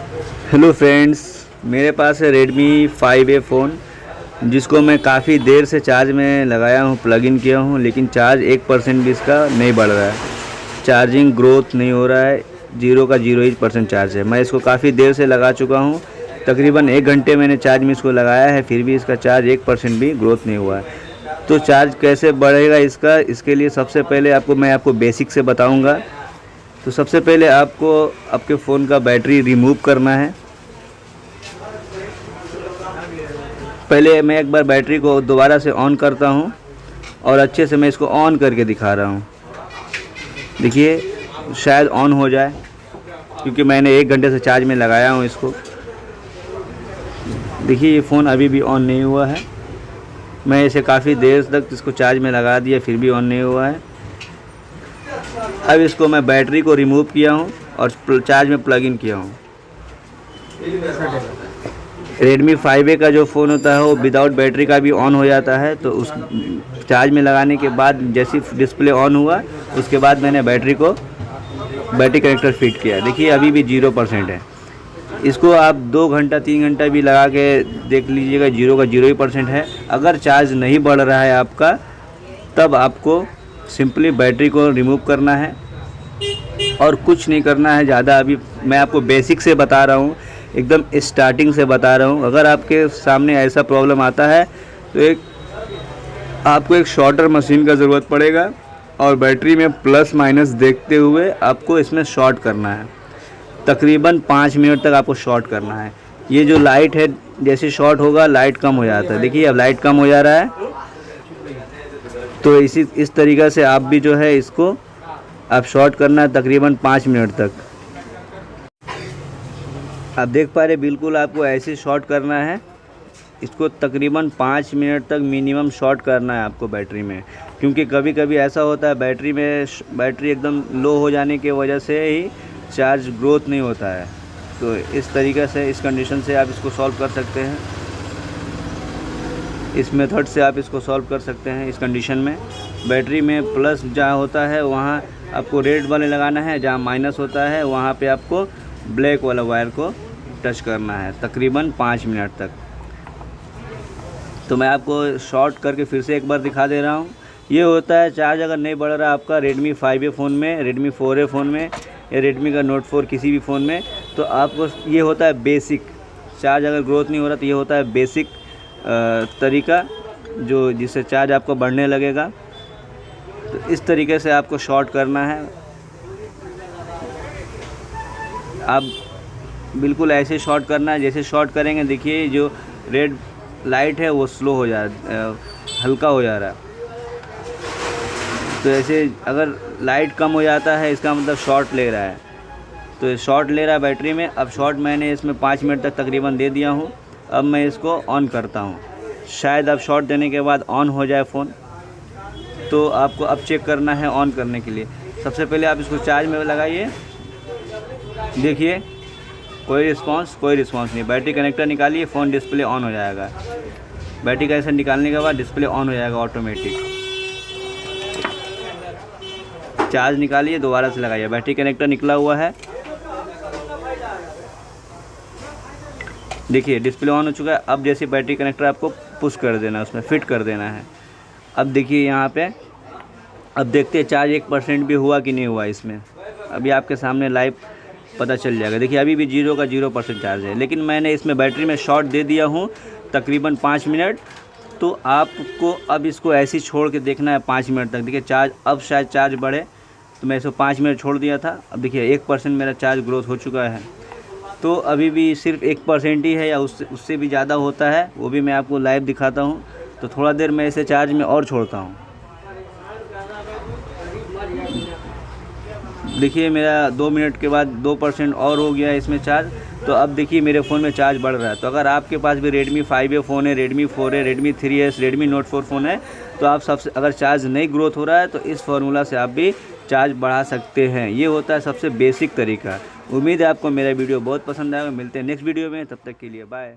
Hello friends, मेरे पास है Redmi 5A phone, जिसको मैं काफ़ी देर से चार्ज में लगाया हूँ, प्लग इन किया हूँ, लेकिन चार्ज 1% भी इसका नहीं बढ़ रहा है। चार्जिंग ग्रोथ नहीं हो रहा है, 0 का 0 ही % चार्ज है। मैं इसको काफ़ी देर से लगा चुका हूँ, तकरीबन 1 घंटे मैंने चार्ज में इसको लगाया है, फिर भी इसका चार्ज 1% भी ग्रोथ नहीं हुआ है। तो चार्ज कैसे बढ़ेगा इसका, इसके लिए सबसे पहले मैं आपको बेसिक से बताऊँगा। तो सबसे पहले आपको आपके फ़ोन का बैटरी रिमूव करना है। पहले मैं एक बार बैटरी को दोबारा से ऑन करता हूं और अच्छे से मैं इसको ऑन करके दिखा रहा हूं। देखिए, शायद ऑन हो जाए, क्योंकि मैंने 1 घंटे से चार्ज में लगाया हूं इसको। देखिए, ये फ़ोन अभी भी ऑन नहीं हुआ है। मैं इसे काफ़ी देर तक इसको चार्ज में लगा दिया, फिर भी ऑन नहीं हुआ है। अब इसको मैं बैटरी को रिमूव किया हूं और चार्ज में प्लग इन किया हूं। Redmi 5A का जो फ़ोन होता है वो विदाउट बैटरी का भी ऑन हो जाता है। तो उस चार्ज में लगाने के बाद जैसी डिस्प्ले ऑन हुआ, उसके बाद मैंने बैटरी कनेक्टर फिट किया। देखिए, अभी भी 0% है। इसको आप 2 घंटा 3 घंटा भी लगा के देख लीजिएगा, 0 का 0 ही % है। अगर चार्ज नहीं बढ़ रहा है आपका, तब आपको सिंपली बैटरी को रिमूव करना है और कुछ नहीं करना है ज़्यादा। अभी मैं आपको बेसिक से बता रहा हूँ, एकदम स्टार्टिंग से बता रहा हूँ। अगर आपके सामने ऐसा प्रॉब्लम आता है तो आपको एक शॉर्टर मशीन का ज़रूरत पड़ेगा और बैटरी में प्लस माइनस देखते हुए आपको इसमें शॉर्ट करना है। तकरीबन 5 मिनट तक आपको शॉर्ट करना है। ये जो लाइट है, जैसे शॉर्ट होगा लाइट कम हो जाता है। देखिए, अब लाइट कम हो जा रहा है। तो इस तरीक़ा से आप भी जो है इसको आप शॉर्ट करना है तकरीबन 5 मिनट तक। आप देख पा रहे, बिल्कुल आपको ऐसे शॉर्ट करना है। इसको तकरीबन 5 मिनट तक मिनिमम शॉर्ट करना है आपको बैटरी में, क्योंकि कभी कभी ऐसा होता है बैटरी एकदम लो हो जाने की वजह से ही चार्ज ग्रोथ नहीं होता है। तो इस तरीक़े से, इस कंडीशन से आप इसको सॉल्व कर सकते हैं। इस मेथड से आप इसको सॉल्व कर सकते हैं। इस कंडीशन में बैटरी में प्लस जहाँ होता है वहाँ आपको रेड वाले लगाना है, जहाँ माइनस होता है वहाँ पे आपको ब्लैक वाला वायर को टच करना है तकरीबन 5 मिनट तक। तो मैं आपको शॉर्ट करके फिर से एक बार दिखा दे रहा हूँ। ये होता है चार्ज अगर नहीं बढ़ रहा आपका Redmi 5A फ़ोन में, Redmi 4A फ़ोन में या Redmi का Note 4 किसी भी फ़ोन में, तो आपको ये होता है बेसिक। चार्ज अगर ग्रोथ नहीं हो रहा तो ये होता है बेसिक तरीका, जो जिससे चार्ज आपको बढ़ने लगेगा। तो इस तरीके से आपको शॉर्ट करना है। आप बिल्कुल ऐसे शॉर्ट करना है, जैसे शॉर्ट करेंगे देखिए जो रेड लाइट है वो स्लो हो हल्का हो जा रहा है। तो ऐसे अगर लाइट कम हो जाता है, इसका मतलब शॉर्ट ले रहा है। तो शॉर्ट ले रहा है बैटरी में। अब शॉर्ट मैंने इसमें 5 मिनट तक तकरीबन दे दिया हूँ। अब मैं इसको ऑन करता हूँ। शायद अब शॉर्ट देने के बाद ऑन हो जाए फ़ोन। तो आपको अब चेक करना है ऑन करने के लिए। सबसे पहले आप इसको चार्ज में लगाइए। देखिए, कोई रिस्पांस नहीं। बैटरी कनेक्टर निकालिए, फ़ोन डिस्प्ले ऑन हो जाएगा। बैटरी कनेक्टर निकालने के बाद डिस्प्ले ऑन हो जाएगा ऑटोमेटिक। चार्ज निकालिए, दोबारा से लगाइए। बैटरी कनेक्टर निकला हुआ है। देखिए, डिस्प्ले ऑन हो चुका है। अब जैसे बैटरी कनेक्टर आपको पुश कर देना है, उसमें फिट कर देना है। अब देखिए यहाँ पे, अब देखते हैं चार्ज 1% भी हुआ कि नहीं हुआ इसमें। अभी आपके सामने लाइव पता चल जाएगा। देखिए, अभी भी 0 का 0% चार्ज है, लेकिन मैंने इसमें बैटरी में शॉर्ट दे दिया हूँ तकरीबन 5 मिनट। तो आपको अब इसको ऐसे ही छोड़ के देखना है 5 मिनट तक। देखिए चार्ज, अब शायद चार्ज बढ़े। तो मैं इसको 5 मिनट छोड़ दिया था। अब देखिए 1% मेरा चार्ज ग्रोथ हो चुका है। तो अभी भी सिर्फ 1% ही है, या उससे भी ज़्यादा होता है, वो भी मैं आपको लाइव दिखाता हूँ। तो थोड़ा देर मैं इसे चार्ज में और छोड़ता हूँ। देखिए, मेरा 2 मिनट के बाद 2% और हो गया है इसमें चार्ज। तो अब देखिए मेरे फ़ोन में चार्ज बढ़ रहा है। तो अगर आपके पास भी Redmi 5A फ़ोन है, Redmi 4 है, Redmi 3S, Redmi Note 4 phone है, तो आप सबसे अगर चार्ज नहीं ग्रोथ हो रहा है तो इस फार्मूला से आप भी चार्ज बढ़ा सकते हैं। ये होता है सबसे बेसिक तरीका। उम्मीद है आपको मेरा वीडियो बहुत पसंद आएगा। मिलते हैं नेक्स्ट वीडियो में, तब तक के लिए बाय।